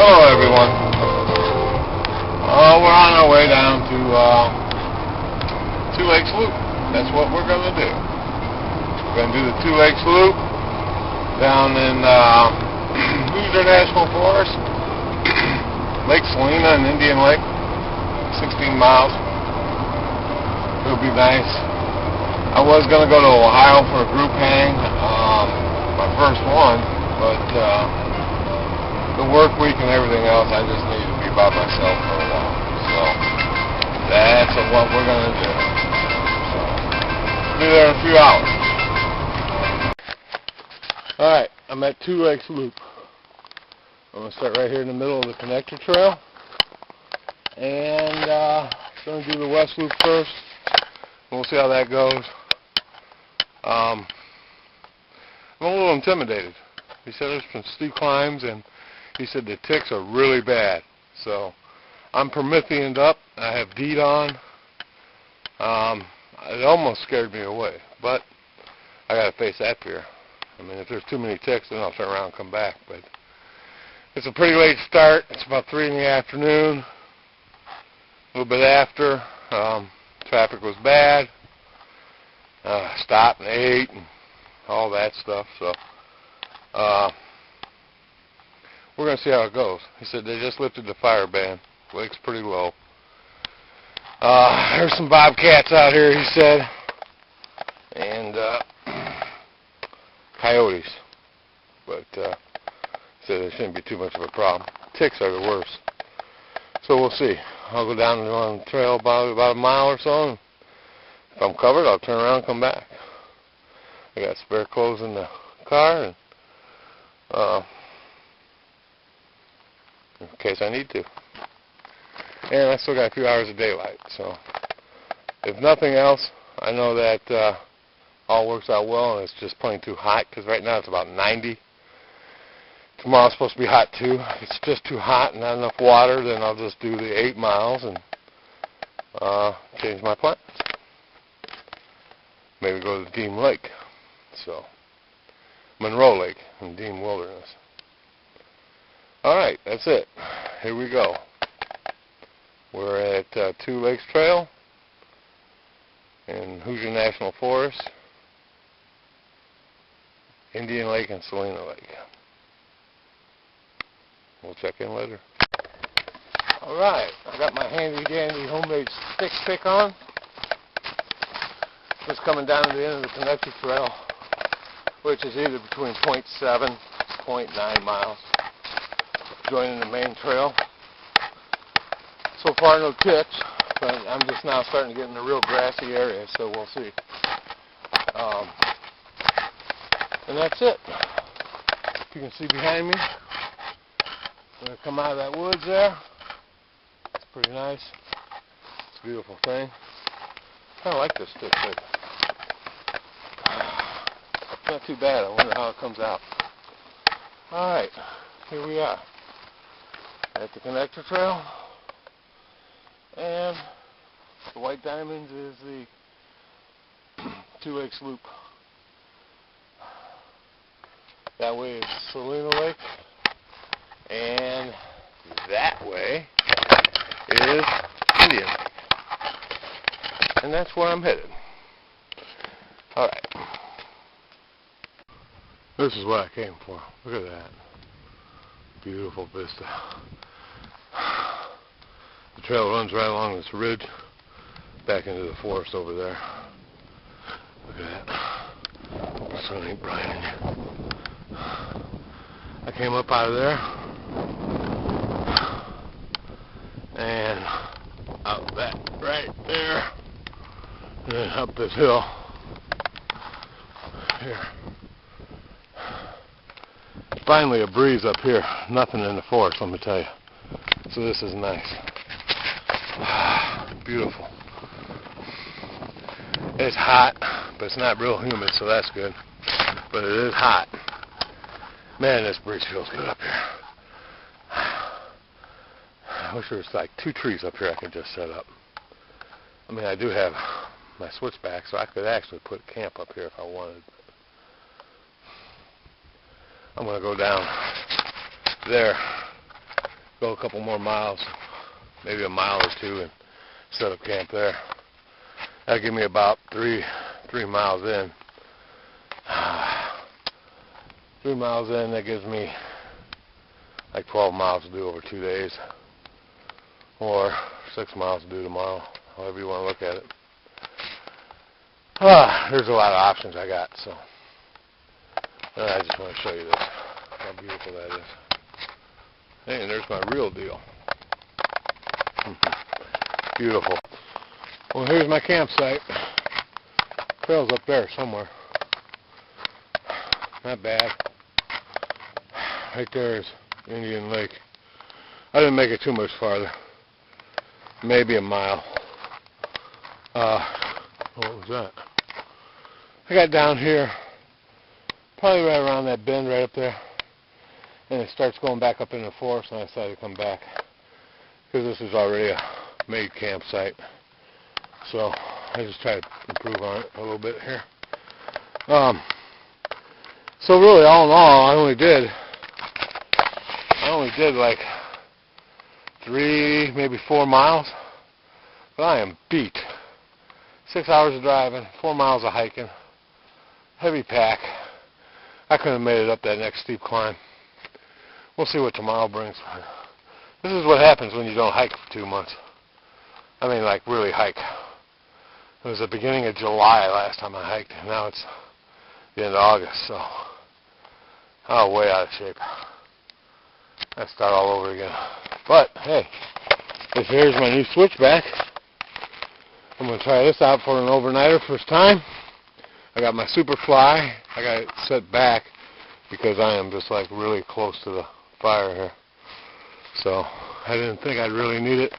Hello everyone. We're on our way down to Two Lakes Loop. That's what we're going to do. We're going to do the Two Lakes Loop down in Hoosier National Forest, Lake Salina and Indian Lake, 16 miles. It'll be nice. I was going to go to Ohio for a group hang, my first one, but the work week and everything else, I just need to be by myself for a while. So that's what we're going to do. So be there in a few hours. Alright, I'm at Two Lakes Loop. I'm going to start right here in the middle of the connector trail. And I'm going to do the West Loop first. We'll see how that goes. I'm a little intimidated. He said there's some steep climbs, and he said the ticks are really bad. So I'm Prometheaned up. I have DEET on. It almost scared me away, but I got to face that fear. I mean, if there's too many ticks, then I'll turn around and come back. But it's a pretty late start. It's about 3 in the afternoon. A little bit after. Traffic was bad. Stopped and ate and all that stuff. So we're going to see how it goes. He said they just lifted the fire ban. Lake's pretty low. There's some bobcats out here, he said, and coyotes. But he said there shouldn't be too much of a problem. Ticks are the worst. So we'll see. I'll go down on the trail about a mile or so, and if I'm covered, I'll turn around and come back. I got spare clothes in the car, and in case I need to. And I still got a few hours of daylight, so if nothing else, I know that all works out well, and it's just plain too hot, because right now it's about 90. Tomorrow's supposed to be hot too. If it's just too hot and not enough water, then I'll just do the 8 miles and change my plans. Maybe go to Deem Lake. So Monroe Lake in Deem Wilderness. Alright, that's it. Here we go. We're at Two Lakes Trail in Hoosier National Forest, Indian Lake and Salina Lake. We'll check in later. Alright, I got my handy dandy homemade stick pick on. Just coming down to the end of the connector trail, which is either between 0.7 and 0.9 miles, joining the main trail. So far no ticks, but I'm just now starting to get in a real grassy area, so we'll see. And that's it. You can see behind me, I'm going to come out of that woods there. It's pretty nice. It's a beautiful thing. I kind of like this stick pick. It's not too bad. I wonder how it comes out. Alright, here we are at the connector trail. And the White Diamonds is the Two Lakes Loop. That way is Salina Lake. And that way is Indian Lake. And that's where I'm headed. Alright. This is what I came for. Look at that. Beautiful vista. The trail runs right along this ridge back into the forest over there. Look at that. Hope the sun ain't blinding you. I came up out of there and up that right there and then up this hill here. Finally a breeze up here. Nothing in the forest, let me tell you. So this is nice. Beautiful. It's hot, but it's not real humid, so that's good. But it is hot. Man, this breeze feels good up here. I wish there was like 2 trees up here I could just set up. I mean, I do have my switchback, so I could actually put camp up here if I wanted. I'm going to go down there go a couple more miles, maybe a mile or two, and set up camp there. That'll give me about 3 miles in. 3 miles in, that gives me like 12 miles to do over 2 days, or 6 miles to do tomorrow, however you want to look at it. There's a lot of options I got, so I just want to show you this, how beautiful that is. Hey, and there's my real deal. Beautiful. Well, here's my campsite. Trail's up there somewhere. Not bad. Right there is Indian Lake. I didn't make it too much farther. Maybe a mile. What was that? I got down here, probably right around that bend right up there, and it starts going back up in the forest, and I decided to come back because this is already a made campsite. So I just try to improve on it a little bit here. So really, all in all, I only did like 3, maybe 4 miles, but I am beat. 6 hours of driving, 4 miles of hiking, heavy pack. I couldn't have made it up that next steep climb. We'll see what tomorrow brings. This is what happens when you don't hike for 2 months. I mean, like, really hike. It was the beginning of July last time I hiked, and now it's the end of August, so I'm way out of shape. I start all over again. But, hey, here's my new switchback. I'm going to try this out for an overnighter first time. I got my Superfly. I got it set back because I am just like really close to the fire here. So I didn't think I'd really need it,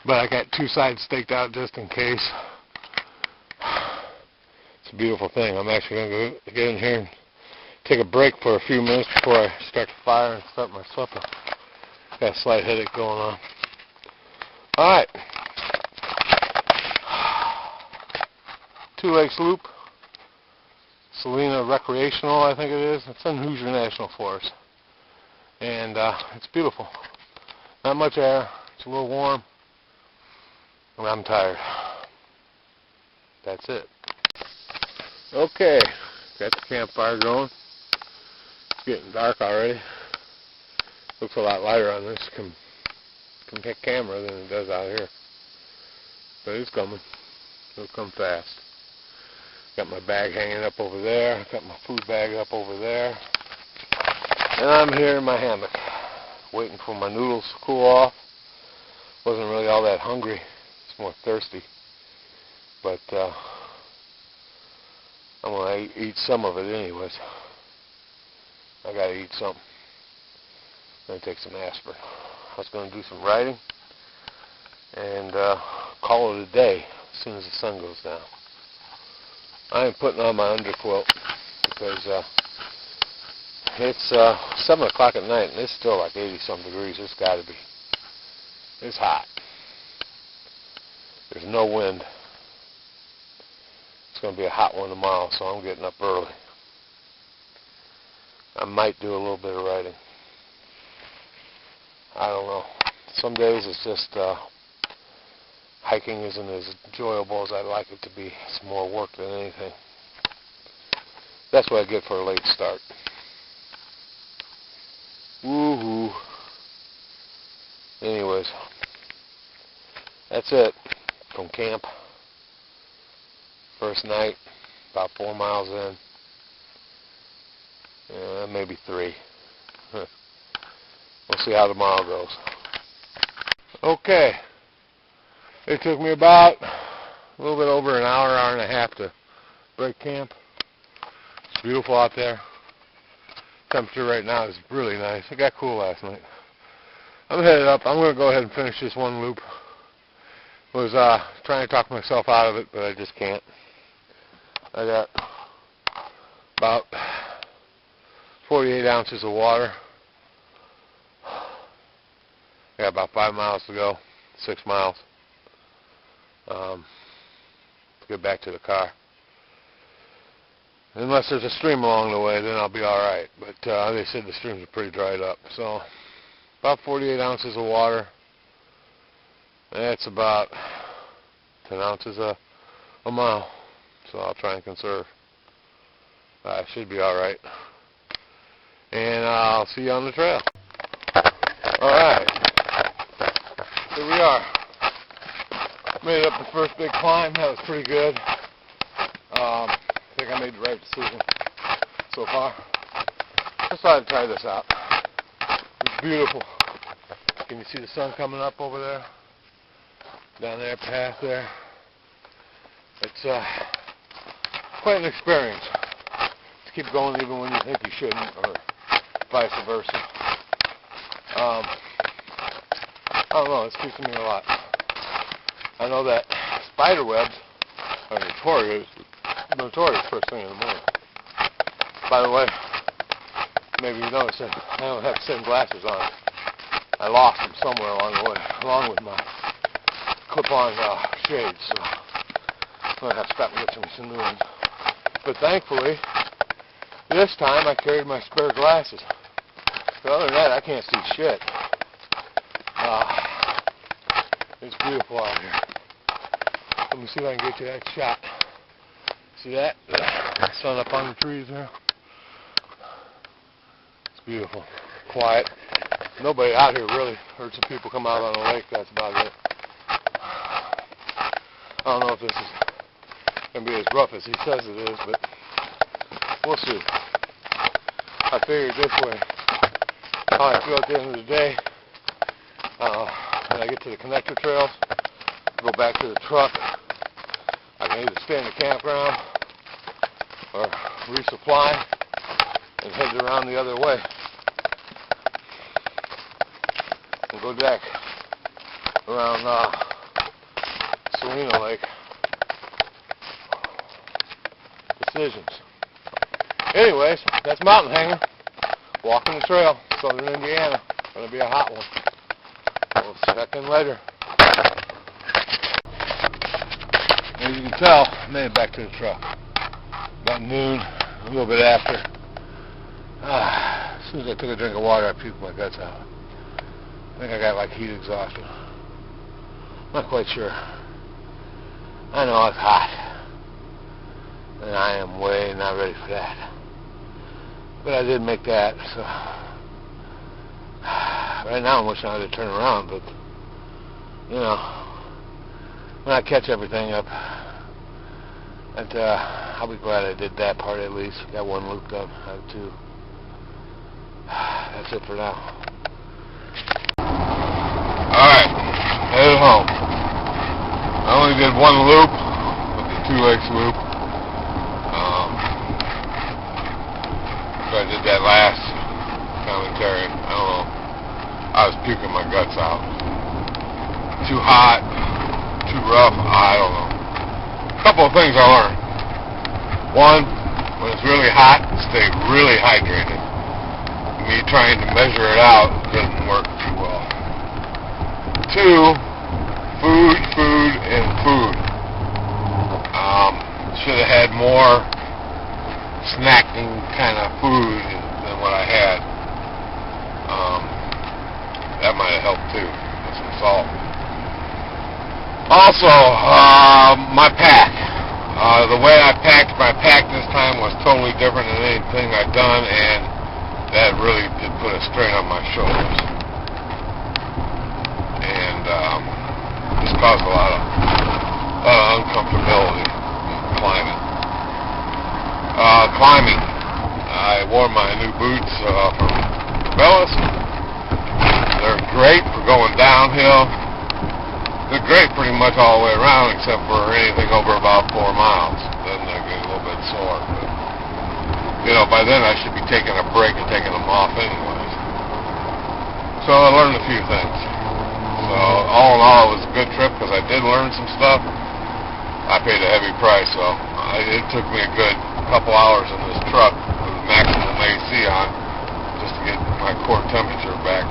but I got 2 sides staked out just in case. It's a beautiful thing. I'm actually going to go get in here and take a break for a few minutes before I start the fire and start my supper. Got a slight headache going on. Alright. 2 Lakes Loop. Salina Recreational, I think it is. It's in Hoosier National Forest. And it's beautiful. Not much air. It's a little warm. And I'm tired. That's it. Okay. Got the campfire going. It's getting dark already. Looks a lot lighter on this camera than it does out here. But it's coming. It'll come fast. Got my bag hanging up over there. Got my food bag up over there. And I'm here in my hammock, waiting for my noodles to cool off. Wasn't really all that hungry. It's more thirsty. But I'm going to eat some of it anyways. I got to eat something. I'm going to take some aspirin. I was going to do some writing and call it a day as soon as the sun goes down. I am putting on my underquilt because it's 7 o'clock at night and it's still like 80-some degrees. It's got to be. It's hot. There's no wind. It's going to be a hot one tomorrow, so I'm getting up early. I might do a little bit of writing. I don't know. Some days it's just hiking isn't as enjoyable as I'd like it to be. It's more work than anything. That's what I get for a late start. Woohoo. Anyways, that's it from camp. First night, about 4 miles in. Maybe 3. We'll see how tomorrow goes. Okay. It took me about a little bit over an hour, hour and a half to break camp. It's beautiful out there. Temperature right now is really nice. It got cool last night. I'm headed up. I'm going to go ahead and finish this one loop. Was trying to talk myself out of it, but I just can't. I got about 48 ounces of water. I got about 5 miles to go, 6 miles. To get back to the car. Unless there's a stream along the way, then I'll be alright. But they said the streams are pretty dried up. So about 48 ounces of water. That's about 10 ounces a mile. So I'll try and conserve. I should be alright. And I'll see you on the trail. Alright. Here we are. Made up the first big climb. That was pretty good. I think I made the right decision so far. Just thought I'd try this out. It's beautiful. Can you see the sun coming up over there? Down there, path there. It's quite an experience to keep going even when you think you shouldn't, or vice versa. I don't know, it speaks to me a lot. I know that spider webs are notorious first thing in the morning. By the way, maybe you noticed that I don't have sunglasses on. I lost them somewhere along the way, along with my clip-on shades, so I'm going to have to stop and get some new ones. But thankfully, this time I carried my spare glasses. But other than that, I can't see shit. It's beautiful out here. Let me see if I can get you that shot. See that? Sun up on the trees there. It's beautiful. Quiet. Nobody out here really. Heard some people come out on the lake. That's about it. I don't know if this is going to be as rough as he says it is, but we'll see. I figured this way, how I feel at the end of the day, when I get to the connector trails, go back to the truck, I can either stay in the campground or resupply and head around the other way and go back around Salina Lake. Decisions. Anyways, that's Mountain Hanger. Walking the trail, southern Indiana. Gonna be a hot one. We'll check in later. As you can tell, I made it back to the truck. About noon, a little bit after. As soon as I took a drink of water, I puked my guts out. I think I got like heat exhaustion. Not quite sure. I know it's hot, and I am way not ready for that. But I did make that, so right now I'm wishing I had to turn around, but you know, when I catch everything up, and I'll be glad I did that part at least. Got one loop done out of two. That's it for now. Alright, headed home. I only did one loop with the 2 legs loop. So I did that last commentary. I don't know. I was puking my guts out. Too hot, too rough, I don't know. A couple of things I learned. One, when it's really hot, stay really hydrated. Me trying to measure it out didn't work too well. Two, food, and food. Should have had more snacking kind of food than what I had. That might have helped too, with some salt. Also, my pack. The way I packed my pack this time was totally different than anything I'd done, and that really did put a strain on my shoulders. And just caused a lot of uncomfortability climbing. Climbing. I wore my new boots from Cabela's. They're great for going downhill. They're great pretty much all the way around except for anything over about 4 miles. Then they get a little bit sore. But, you know, by then I should be taking a break and taking them off anyways. So I learned a few things. So all in all, it was a good trip because I did learn some stuff. I paid a heavy price, so it took me a good couple hours in this truck with maximum AC on just to get my core temperature back.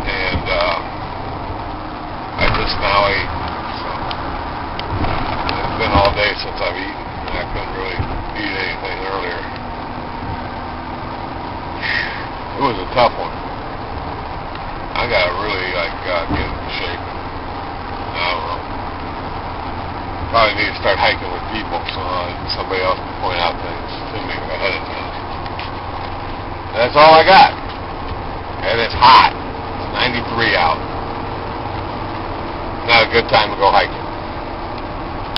And I just now ate, so it's been all day since I've eaten, and I couldn't really eat anything earlier. It was a tough one. I gotta really get into shape. I don't know. Probably need to start hiking with people so somebody else can point out things to me ahead of time. That's all I got. And it's hot. It's 93 out. Not a good time to go hiking.